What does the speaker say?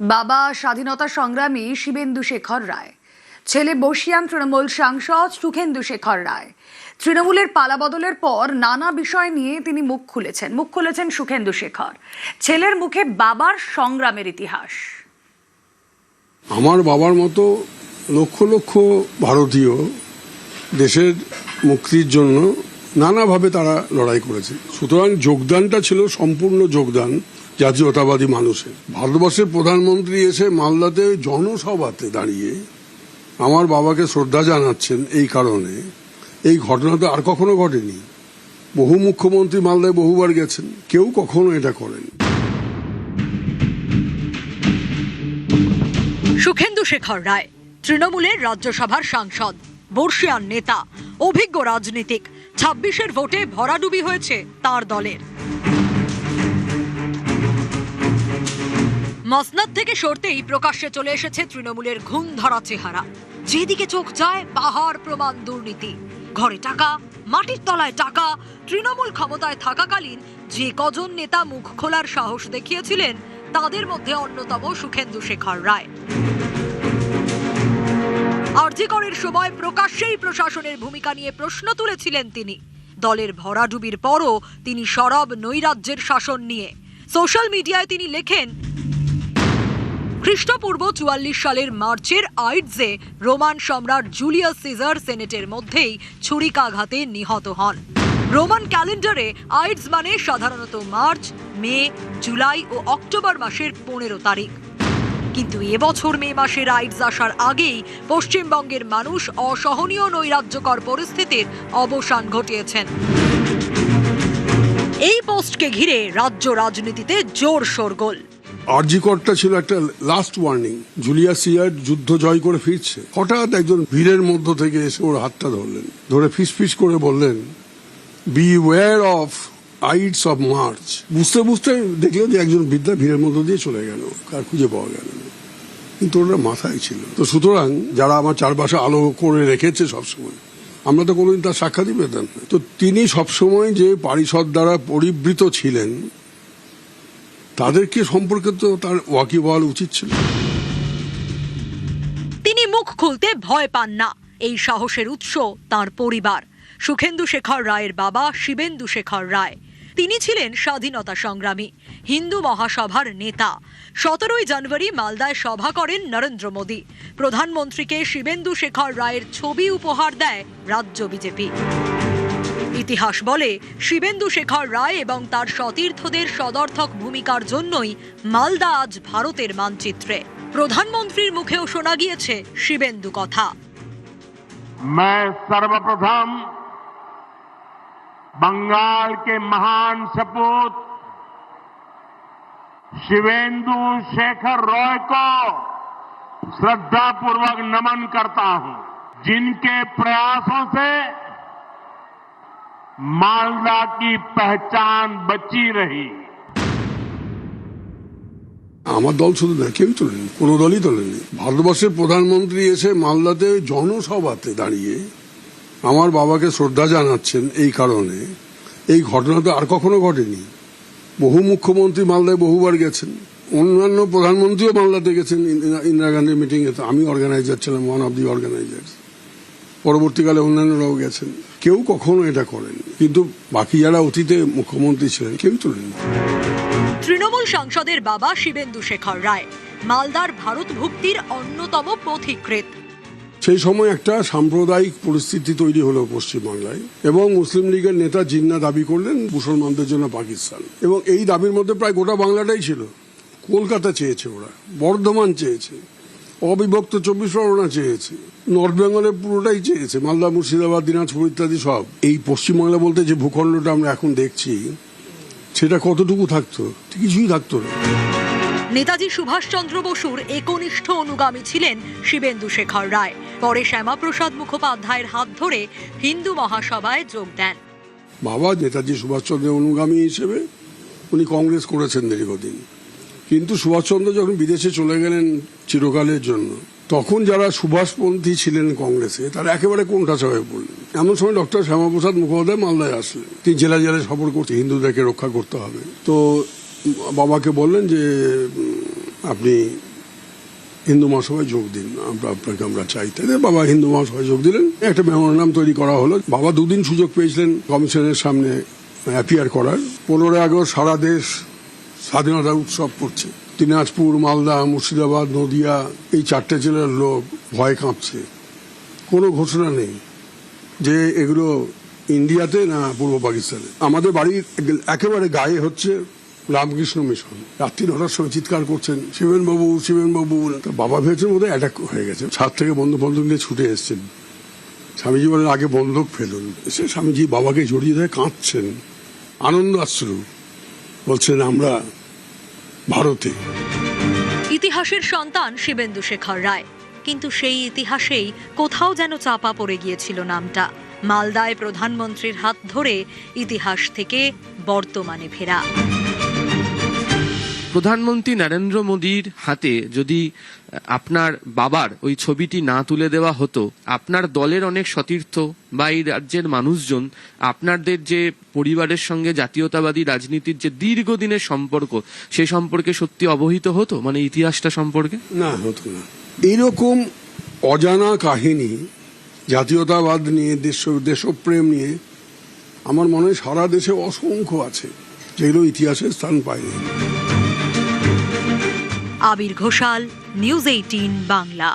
বাবা স্বাধীনতা সংগ্রামী শিবেন্দু শেখর রায়, ছেলে বর্ষীয়ান তৃণমূল সাংসদ সুখেন্দু শেখর রায়। তৃণমূলের পালাবদলের পর নানা বিষয় নিয়ে তিনি মুখ খুলেছেন সুখেন্দু শেখর। ছেলের মুখে বাবার সংগ্রামের ইতিহাস। আমার বাবার মতো লক্ষ লক্ষ ভারতীয় দেশের মুক্তির জন্য নানাভাবে তারা লড়াই করেছে, সুতরাং যোগদানটা ছিল সম্পূর্ণ যোগদান জাতীয়তাবাদী মানুষের। ভারতবর্ষের প্রধানমন্ত্রী এসে মালদাতে জনসভাতে দাঁড়িয়ে আমার বাবাকে শ্রদ্ধা জানাচ্ছেন, এই কারণে এই ঘটনা তো আর কখনো ঘটেনি। বহু মুখ্যমন্ত্রী মালদায় বহুবার গেছেন, কেউ কখনো এটা করেন। সুখেন্দু শেখর রায় তৃণমূলের রাজ্যসভার সাংসদ, বর্ষীয়ান নেতা, অভিজ্ঞ রাজনীতিক। 26-এর ভোটে ভরাডুবি হয়েছে তার দলের। মসনদ থেকে সরতেই প্রকাশ্যে চলে এসেছে তৃণমূলের ঘুণ ধরা চেহারা। যেদিকে চোখ যায় পাহাড় প্রমাণ দুর্নীতি, ঘরে টাকা, মাটির তলায় টাকা। তৃণমূল ক্ষমতায় থাকাকালীন যে কজন নেতা মুখ খোলার সাহস দেখিয়েছিলেন, তাদের মধ্যে অন্যতম সুখেন্দু শেখর রায়। আরজি করের সময় প্রকাশ্যেই প্রশাসনের ভূমিকা নিয়ে প্রশ্ন তুলেছিলেন তিনি। দলের ভরাডুবির পরও তিনি সরব নৈরাজ্যের শাসন নিয়ে। সোশ্যাল মিডিয়ায় তিনি লেখেন, খ্রিস্টপূর্ব 44 সালের মার্চের আইডসে রোমান সম্রাট জুলিয়াস সিজার সেনেটের মধ্যেই ছুরিকাঘাতে নিহত হন। রোমান ক্যালেন্ডারে আইডস মানে সাধারণত মার্চ, মে, জুলাই ও অক্টোবর মাসের 15 তারিখ। কিন্তু এবছর মে মাসের আইডস আসার আগেই পশ্চিমবঙ্গের মানুষ অসহনীয় নৈরাজ্যকর পরিস্থিতির অবসান ঘটিয়েছেন। এই পোস্টকে ঘিরে রাজ্য রাজনীতিতে জোর শোরগোল। আরজি করটা ছিল একটা লাস্ট ওয়ার্নিং। জুলিয়াস সিজার যুদ্ধ জয় করে ফিরছে, হঠাৎ একজন ভিড়ের মধ্য থেকে এসে ওর হাতটা ধরলেন, ধরে ফিস ফিস করে বললেন, beware of Ides of March. বুঝতে বুঝতে দেখলেন যে একজন বিদ্যা ভিড়ের মধ্য দিয়ে চলে গেল, কার খুঁজে পাওয়া গেল না, কিন্তু ওটা মাথায় ছিল। তো সুতরাং যারা আমার চারপাশে আলো করে রেখেছে সবসময়, আমরা তো কোনোদিন তার সাক্ষাৎই পেতাম না। তো তিনি সবসময় যে পারিষদ দ্বারা পরিবৃত ছিলেন, তাদেরকে সম্পর্কে তো তার ওয়াকিবহাল উচিত ছিল। তিনি মুখ খুলতে ভয় পান না, এই সাহসের উৎস তার পরিবার। সুখেন্দু শেখর রায়ের বাবা শিবেন্দু শেখর রায়, তিনি ছিলেন স্বাধীনতা সংগ্রামী, হিন্দু মহাসভার নেতা। 17 জানুয়ারি মালদায় সভা করেন নরেন্দ্র মোদী। প্রধানমন্ত্রীকে শিবেন্দু শেখর রায়ের ছবি উপহার দেয় রাজ্য বিজেপি। ইতিহাস বলে, শিবেন্দু শেখর রায় এবং তার সতীর্থদের সদর্থক ভূমিকার জন্যই মালদা আজ ভারতের মানচিত্রে। প্রধানমন্ত্রীর মুখেও শোনা গিয়েছে শিবেন্দু কথা। मैं सर्वप्रथम बंगाल के महान सपूत शिवेंदु शेखर रॉय को श्रद्धापूर्वक नमन करता हूं, जिनके प्रयासों से मालदा की पहचान बची रही। আমার দল শুধু না, কেউই তোলেনি, কোনো দলই তোলেনি। ভারতবর্ষের প্রধানমন্ত্রী এসে মালদাতে জনসভাতে দাঁড়িয়ে আমার বাবাকে শ্রদ্ধা জানাচ্ছেন, এই কারণে এই ঘটনা তো আর কখনো ঘটেনি। বহু মুখ্যমন্ত্রী মালদায় বহুবার গেছেন, অন্যান্য প্রধানমন্ত্রীও মালদাতে গেছেন ইন্দিরা গান্ধীর মিটিংয়ে। তো আমি অর্গানাইজার ছিলাম, ওয়ান অফ দি অর্গানাইজার। পরবর্তীকালে অন্যান্যরাও গেছেন, কেউ কখনো এটা করেন। কিন্তু বাকি যারা অতীতে মুখ্যমন্ত্রী ছিলেন, কেউ তোলেনি। তৃণমূল সাংসদের বাবা শিবেন্দু শেখর রায় মালদার ভারত ভুক্তির অন্যতম পথিকৃৎ। সেই সময় একটা সাম্প্রদায়িক পরিস্থিতি তৈরি হলো পশ্চিমবাংলায়, এবং মুসলিম লীগের নেতা জিন্না দাবি করলেন মুসলমানদের জন্য পাকিস্তান, এবং এই দাবির মধ্যে প্রায় গোটা বাংলাটাই ছিল। কলকাতা চেয়েছে, ওরা বর্ধমান চেয়েছে, অবিভক্ত 24 পরগনা চেয়েছে, নর্থ বেঙ্গলের পুরোটাই চেয়েছে, মালদা, মুর্শিদাবাদ, দিনাজপুর ইত্যাদি সব। এই পশ্চিমবাংলা বলতে যে ভূখণ্ডটা আমরা এখন দেখছি, সেটা কতটুকু থাকতো? কিছুই থাকতো না। নেতাজি সুভাষচন্দ্র বসুর একনিষ্ঠ অনুগামী ছিলেন শিবেন্দু শেখর রায়। পরে শ্যামাপ্রসাদ মুখোপাধ্যায়ের হাত ধরে হিন্দু মহাসভায় যোগ দেন। বাবা নেতাজি সুভাষচন্দ্রের অনুগামী হিসেবে উনি কংগ্রেস করেছেন দীর্ঘদিন, কিন্তু সুভাষচন্দ্র যখন বিদেশে চলে গেলেন চিরকালের জন্য, তখন যারা সুভাষপন্থী ছিলেন কংগ্রেসে, তারা একেবারে কোণঠাসা হয়ে পড়লেন। এমন সময় ডক্টর শ্যামাপ্রসাদ মুখোপাধ্যায় মালদায় আসলেন। তিনি জেলা জেলায় সফর করতে, হিন্দুদেরকে রক্ষা করতে হবে। তো বাবাকে বললেন যে আপনি হিন্দু মহাসভায় যোগ দিন, আমরা চাই। তাই বাবা হিন্দু মহাসভায় যোগ দিলেন, একটা মেমোরান্ডাম তৈরি করা হলো। বাবা 2 দিন সুযোগ পেয়েছিলেন কমিশনের সামনে অ্যাপিয়ার করার। 15 আগস্ট সারা দেশ স্বাধীনতা উৎসব করছে। দিনাজপুর, মালদা, মুর্শিদাবাদ, নদিয়া, এই 4টে জেলার লোক ভয় কাঁপছে। কোনো ঘোষণা নেই যে এগুলো ইন্ডিয়াতে না পূর্ব পাকিস্তানে। আমাদের বাড়ির একেবারে গায়ে হচ্ছে রামকৃষ্ণ মিশন। রাত্রি 9টার সময় চিৎকার করছেন, শিবেনবাবু শিবেনবাবু। বাবা ভেবেছেন বোধহয় অ্যাটাক হয়ে গেছে। ছাদ থেকে বন্দুক নিয়ে ছুটে এসছেন। স্বামীজি বলেন আগে বন্দুক ফেলুন। এসে স্বামীজি বাবাকে জড়িয়ে ধরে কাঁদছেন, আনন্দ অশ্রু, বলছেন আমরা ভারতে। ইতিহাসের সন্তান শিবেন্দু শেখর রায়, কিন্তু সেই ইতিহাসেই কোথাও যেন চাপা পড়ে গিয়েছিল নামটা। মালদায় প্রধানমন্ত্রীর হাত ধরে ইতিহাস থেকে বর্তমানে ফেরা। প্রধানমন্ত্রী নরেন্দ্র মোদীর হাতে যদি আপনার বাবার ওই ছবিটি না তুলে দেওয়া হতো, আপনার দলের অনেক সতীর্থ বা এই রাজ্যের মানুষজন আপনাদের যে পরিবারের সঙ্গে জাতীয়তাবাদী রাজনীতির যে দীর্ঘদিনের সম্পর্ক, সেই সম্পর্কে সত্যি অবহিত হতো, মানে ইতিহাসটা সম্পর্কে? না, হতো না। এইরকম অজানা কাহিনী জাতীয়তাবাদ নিয়ে, দেশপ্রেম নিয়ে আমার মনে হয় সারা দেশে অসংখ্য আছে, যেগুলো ইতিহাসে স্থান পায়নি। আবির ঘোষাল, নিউজ 18 বাংলা।